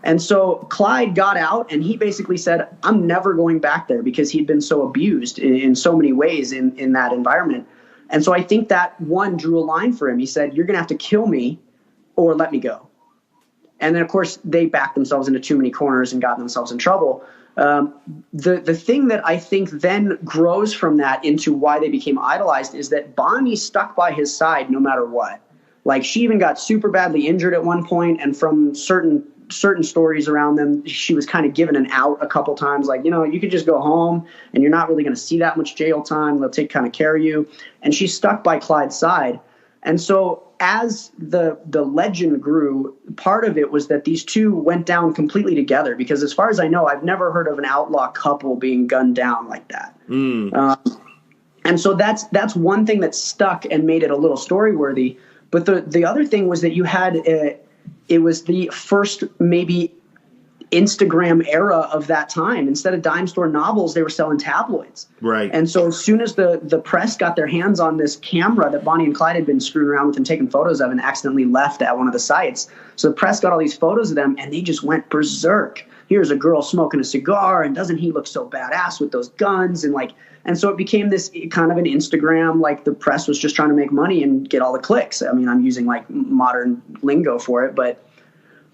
And so Clyde got out, and he basically said, I'm never going back there, because he'd been so abused in so many ways in that environment. And so I think that one drew a line for him. He said, you're going to have to kill me or let me go. And then, of course, they backed themselves into too many corners and got themselves in trouble. The thing that I think then grows from that into why they became idolized is that Bonnie stuck by his side no matter what. Like, she even got super badly injured at one point, and from certain stories around them, she was kind of given an out a couple times, like, you could just go home and you're not really going to see that much jail time. They'll take kind of care of you. And she stuck by Clyde's side. And so as the legend grew, part of it was that these two went down completely together, because as far as I know, I've never heard of an outlaw couple being gunned down like that. And so that's one thing that stuck and made it a little story worthy. But the other thing was that you had it was the first maybe Instagram era of that time. Instead of dime store novels, they were selling tabloids. Right. And so as soon as the press got their hands on this camera that Bonnie and Clyde had been screwing around with and taking photos of and accidentally left at one of the sites, so the press got all these photos of them, and they just went berserk. Here's a girl smoking a cigar, and doesn't he look so badass with those guns? And so it became this kind of an Instagram, like the press was just trying to make money and get all the clicks. I mean, I'm using like modern lingo for it, but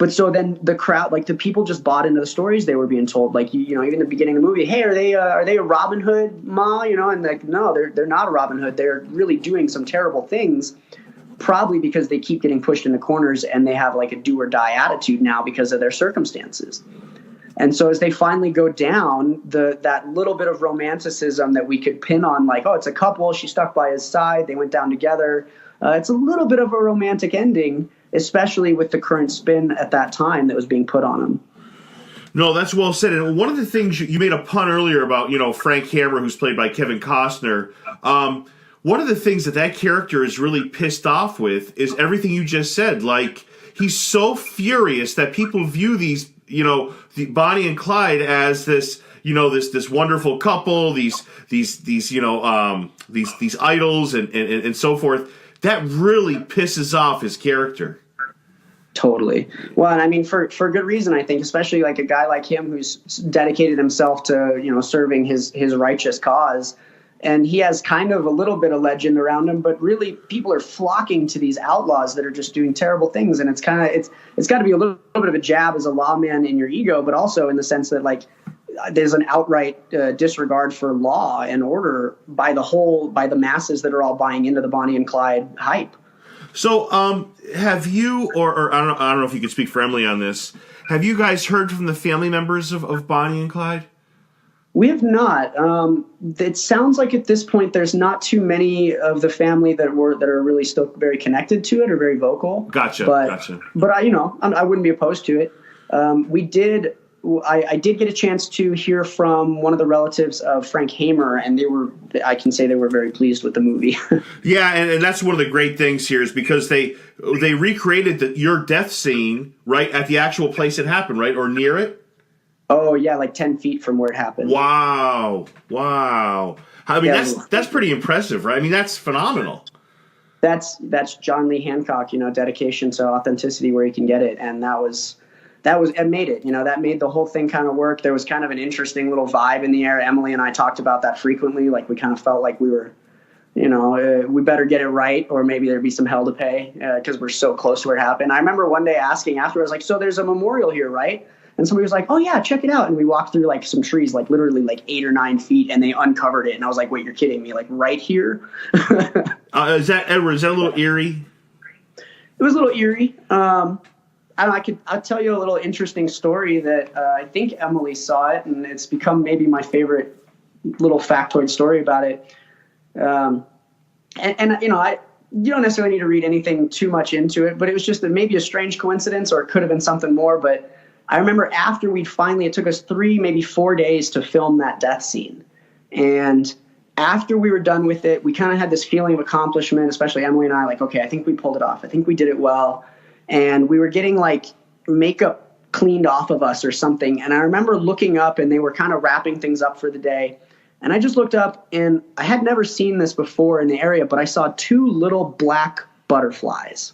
so then the crowd, like the people just bought into the stories they were being told. Like, even in the beginning of the movie, hey, are they a Robin Hood, Ma? And like, no, they're not a Robin Hood. They're really doing some terrible things, probably because they keep getting pushed into corners and they have like a do or die attitude now because of their circumstances. And so as they finally go down, that little bit of romanticism that we could pin on, like, oh, it's a couple, she stuck by his side, they went down together. It's a little bit of a romantic ending, especially with the current spin at that time that was being put on him. No, that's well said. And one of the things you made a pun earlier about, Frank Hammer, who's played by Kevin Costner. One of the things that character is really pissed off with is everything you just said. Like, he's so furious that people view these, the Bonnie and Clyde as this, this wonderful couple, these idols and so forth. That really pisses off his character. Totally. Well, and I mean, for good reason, I think, especially like a guy like him who's dedicated himself to, serving his righteous cause. And he has kind of a little bit of legend around him, but really people are flocking to these outlaws that are just doing terrible things. And it's got to be a little bit of a jab as a lawman in your ego, but also in the sense that like there's an outright disregard for law and order by the masses that are all buying into the Bonnie and Clyde hype. So, have you, or I don't know if you could speak for Emily on this, have you guys heard from the family members of Bonnie and Clyde? We have not. It sounds like at this point there's not too many of the family that are really still very connected to it or very vocal. Gotcha. But I wouldn't be opposed to it. I did get a chance to hear from one of the relatives of Frank Hamer, and I can say they were very pleased with the movie. Yeah, and that's one of the great things here is because they recreated your death scene right at the actual place it happened, right, or near it. Oh yeah, like 10 feet from where it happened. Wow. I mean, that's pretty impressive, right? I mean, that's phenomenal. That's John Lee Hancock, dedication to authenticity where you can get it, and it made it. That made the whole thing kind of work. There was kind of an interesting little vibe in the air. Emily and I talked about that frequently. Like we kind of felt like we were, we better get it right, or maybe there'd be some hell to pay because we're so close to where it happened. I remember one day asking afterwards, like, so there's a memorial here, right? And somebody was like, oh yeah, check it out. And we walked through like some trees, like literally like 8 or 9 feet, and they uncovered it. And I was like, wait, you're kidding me? Like right here? Is that Edward? Is that a little eerie? It was a little eerie. I'll tell you a little interesting story that I think Emily saw it, and it's become maybe my favorite little factoid story about it. You don't necessarily need to read anything too much into it, but it was just maybe a strange coincidence, or it could have been something more. But I remember after it took us 3, maybe 4 days to film that death scene. And after we were done with it, we kind of had this feeling of accomplishment, especially Emily and I, like, okay, I think we pulled it off. I think we did it well. And we were getting like makeup cleaned off of us or something. And I remember looking up, and they were kind of wrapping things up for the day. And I just looked up, and I had never seen this before in the area, but I saw 2 little black butterflies.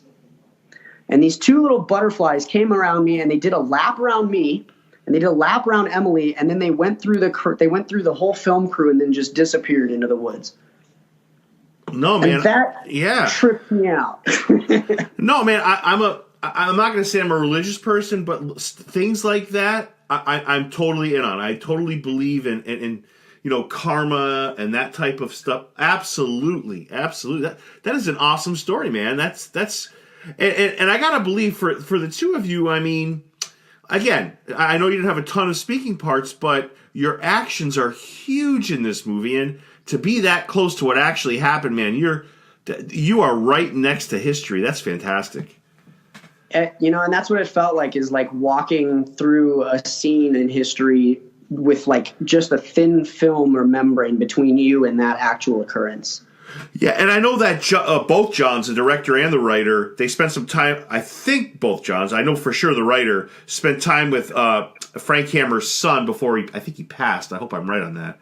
And these 2 little butterflies came around me, and they did a lap around me, and they did a lap around Emily, and then they went through the whole film crew and then just disappeared into the woods. No, man. And that tripped me out. No, man. I'm not going to say I'm a religious person, but things like that, I'm totally in on. I totally believe in karma and that type of stuff. Absolutely. That is an awesome story, man. That's and I gotta believe for the two of you. I mean, again, I know you didn't have a ton of speaking parts, but your actions are huge in this movie, and to be that close to what actually happened, man, you are right next to history. That's fantastic. And that's what it felt like, is like walking through a scene in history with like just a thin film or membrane between you and that actual occurrence. Yeah, and I know that both Johns, the director and the writer, they spent some time, I think both Johns, I know for sure the writer, spent time with Frank Hammer's son before I think he passed. I hope I'm right on that.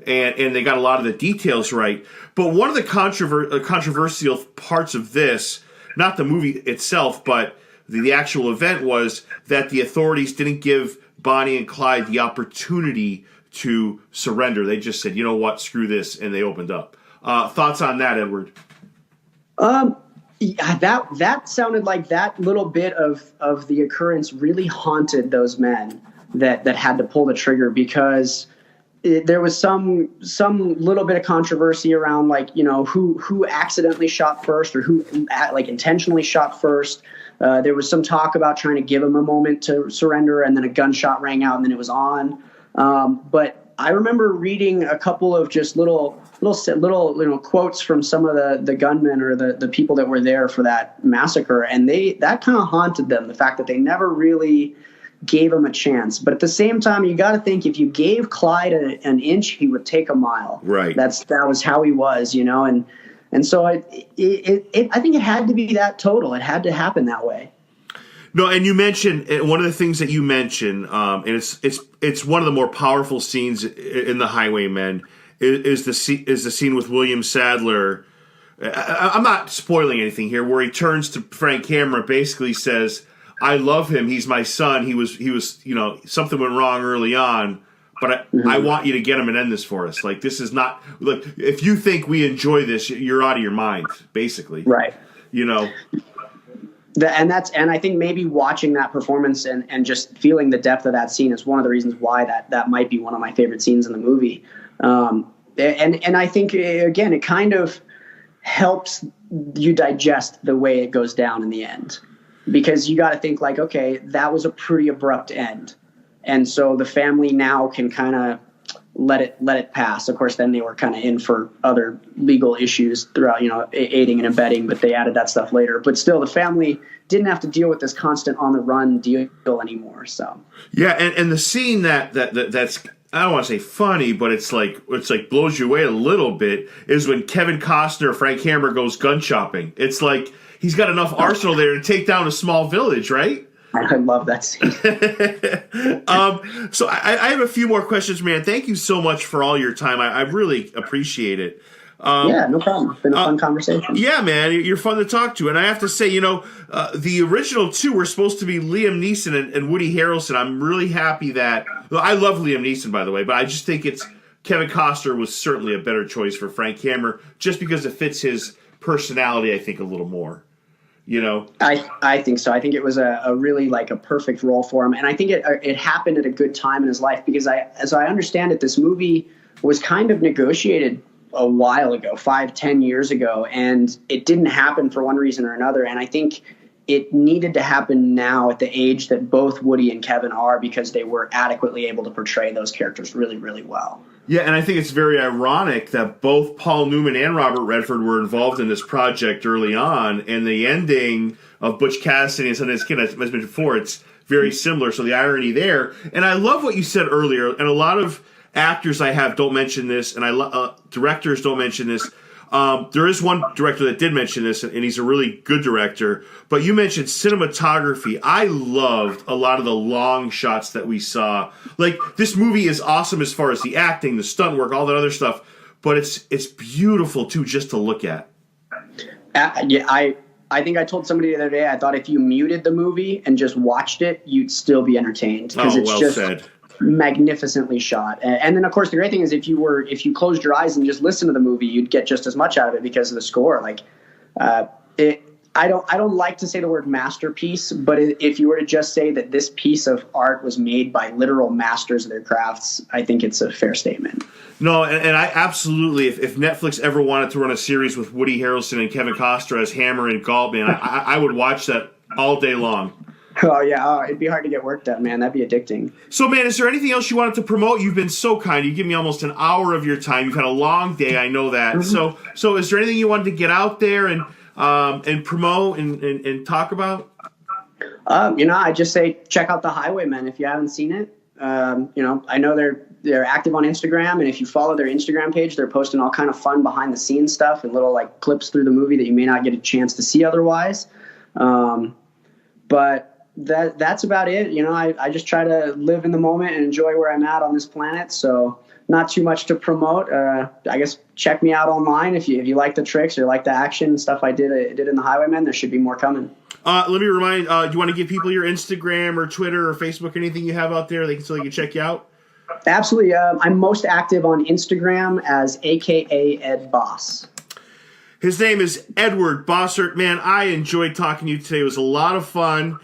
And they got a lot of the details right. But one of the controversial parts of this, not the movie itself, but the actual event, was that the authorities didn't give Bonnie and Clyde the opportunity to surrender. They just said, you know what, screw this, and they opened up. Thoughts on that, Edward? That sounded like that little bit of the occurrence really haunted those men that had to pull the trigger, because there was some little bit of controversy around, like, who accidentally shot first, or who like intentionally shot first. There was some talk about trying to give him a moment to surrender, and then a gunshot rang out, and then it was on. But I remember reading a couple of just little quotes from some of the gunmen or the people that were there for that massacre, and that kind of haunted them, the fact that they never really gave him a chance. But at the same time, you got to think, if you gave Clyde an inch, he would take a mile. Right. That was how he was, and so I think it had to be that total. It had to happen that way. No, and you mentioned one of the things that you mentioned, and it's one of the more powerful scenes in the Highwaymen, is the scene with William Sadler, I'm not spoiling anything here, where he turns to Frank Camera, basically says, I love him, he's my son, he was, something went wrong early on, but I want you to get him and end this for us. Like, this is not, look, if you think we enjoy this, you're out of your mind, basically. Right. And I think maybe watching that performance and just feeling the depth of that scene is one of the reasons why that might be one of my favorite scenes in the movie. And I think, again, it kind of helps you digest the way it goes down in the end, because you got to think like, okay, that was a pretty abrupt end. And so the family now can kind of let it pass. Of course, then they were kind of in for other legal issues throughout, aiding and abetting, but they added that stuff later. But still, the family didn't have to deal with this constant on the run deal anymore. So yeah, and the scene that's, I don't want to say funny, but it's like blows you away a little bit, is when Kevin Costner, Frank Hammer, goes gun shopping. It's like he's got enough arsenal there to take down a small village, right? I love that scene. So I have a few more questions, man. Thank you so much for all your time. I really appreciate it. Yeah, no problem. It's been a fun conversation. Yeah, man, you're fun to talk to. And I have to say, the original two were supposed to be Liam Neeson and Woody Harrelson. I'm really happy that... Well, I love Liam Neeson, by the way, but I just think Kevin Costner was certainly a better choice for Frank Hammer, just because it fits his personality, I think, a little more. I think so. I think it was a really like a perfect role for him. And I think it happened at a good time in his life, because as I understand it, this movie was kind of negotiated a while ago, 5-10 years ago, and it didn't happen for one reason or another. And I think it needed to happen now at the age that both Woody and Kevin are, because they were adequately able to portray those characters really, really well. Yeah, and I think it's very ironic that both Paul Newman and Robert Redford were involved in this project early on, and the ending of Butch Cassidy and Sundance Kid, as mentioned before, it's very similar, so the irony there. And I love what you said earlier, and a lot of actors I have don't mention this, and directors don't mention this. There is one director that did mention this, and he's a really good director. But you mentioned cinematography. I loved a lot of the long shots that we saw. Like, this movie is awesome as far as the acting, the stunt work, all that other stuff. But it's beautiful, too, just to look at. Yeah, I think I told somebody the other day, I thought if you muted the movie and just watched it, you'd still be entertained. Because it's just said. Magnificently shot. And then, of course, the great thing is if you closed your eyes and just listened to the movie, you'd get just as much out of it because of the score. Like, I don't like to say the word masterpiece, but if you were to just say that this piece of art was made by literal masters of their crafts, I think it's a fair statement. No, and I absolutely, if Netflix ever wanted to run a series with Woody Harrelson and Kevin Costner as Hammer and Galt, man, I would watch that all day long. Oh, yeah. It'd be hard to get work done, man. That'd be addicting. So, man, is there anything else you wanted to promote? You've been so kind. You give me almost an hour of your time. You've had a long day. I know that. Mm-hmm. So is there anything you wanted to get out there and promote and talk about? I just say check out the Highwaymen if you haven't seen it. I know they're active on Instagram, and if you follow their Instagram page, they're posting all kind of fun behind the scenes stuff and little like clips through the movie that you may not get a chance to see otherwise. But that's about it. I just try to live in the moment and enjoy where I'm at on this planet. So not too much to promote. I guess check me out online if you like the tricks or like the action and stuff I did in the Highwaymen. There should be more coming. Let me remind, do you want to give people your Instagram or Twitter or Facebook, anything you have out there so they can check you out? Absolutely. I'm most active on Instagram as AKA Ed Boss. His name is Edward Bossert. Man, I enjoyed talking to you today. It was a lot of fun.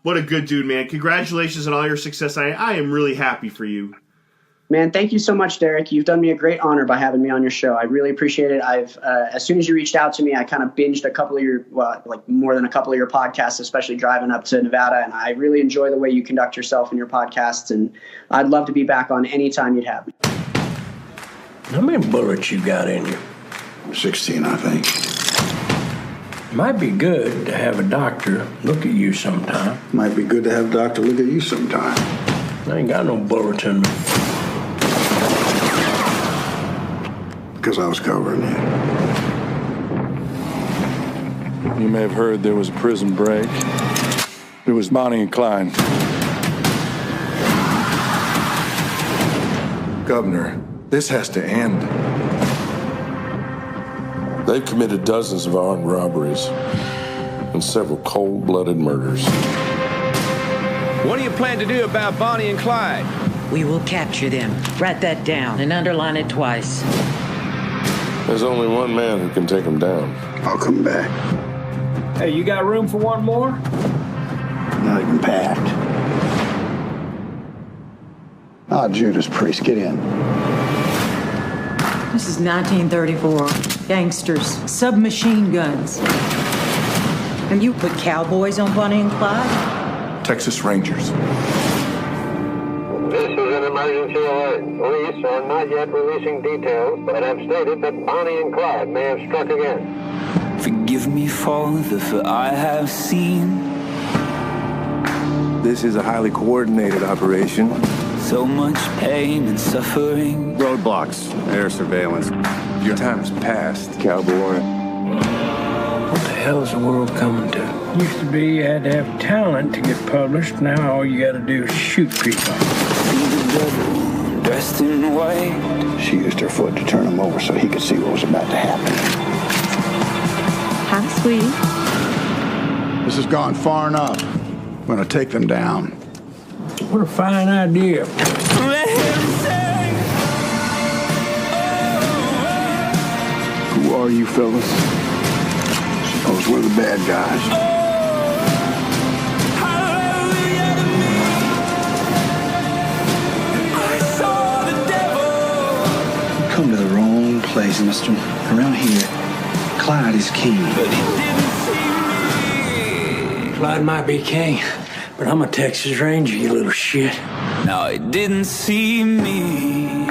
What a good dude, man. Congratulations on all your success. I am really happy for you. Man, thank you so much, Derek. You've done me a great honor by having me on your show. I really appreciate it. As soon as you reached out to me, I kind of binged more than a couple of your podcasts, especially driving up to Nevada. And I really enjoy the way you conduct yourself in your podcasts. And I'd love to be back on any time you'd have me. How many bullets you got in you? 16, I think. Might be good to have a doctor look at you sometime. Might be good to have a doctor look at you sometime. I ain't got no bullets in me. Because I was covering you. You may have heard there was a prison break. It was Bonnie and Clyde. Governor, this has to end. They've committed dozens of armed robberies and several cold-blooded murders. What do you plan to do about Bonnie and Clyde? We will capture them. Write that down and underline it twice. There's only one man who can take them down. I'll come back. Hey, you got room for one more? Not even packed. Ah, Judas Priest, get in. This is 1934. Gangsters, submachine guns. And you put cowboys on Bonnie and Clyde? Texas Rangers. This is an emergency alert. Police are not yet releasing details, but have stated that Bonnie and Clyde may have struck again. Forgive me, Father, for I have seen. This is a highly coordinated operation. So much pain and suffering. Roadblocks, air surveillance. Your time's passed, cowboy. What the hell is the world coming to? Used to be you had to have talent to get published. Now all you gotta do is shoot people. See the devil dressed in white. She used her foot to turn him over so he could see what was about to happen. Hi, sweetie. This has gone far enough. I'm gonna take them down. What a fine idea. Who are you fellas? Suppose we're the bad guys. You come to the wrong place, mister. Around here, Clyde is king. Clyde might be king, but I'm a Texas Ranger, you little shit. No, it didn't see me.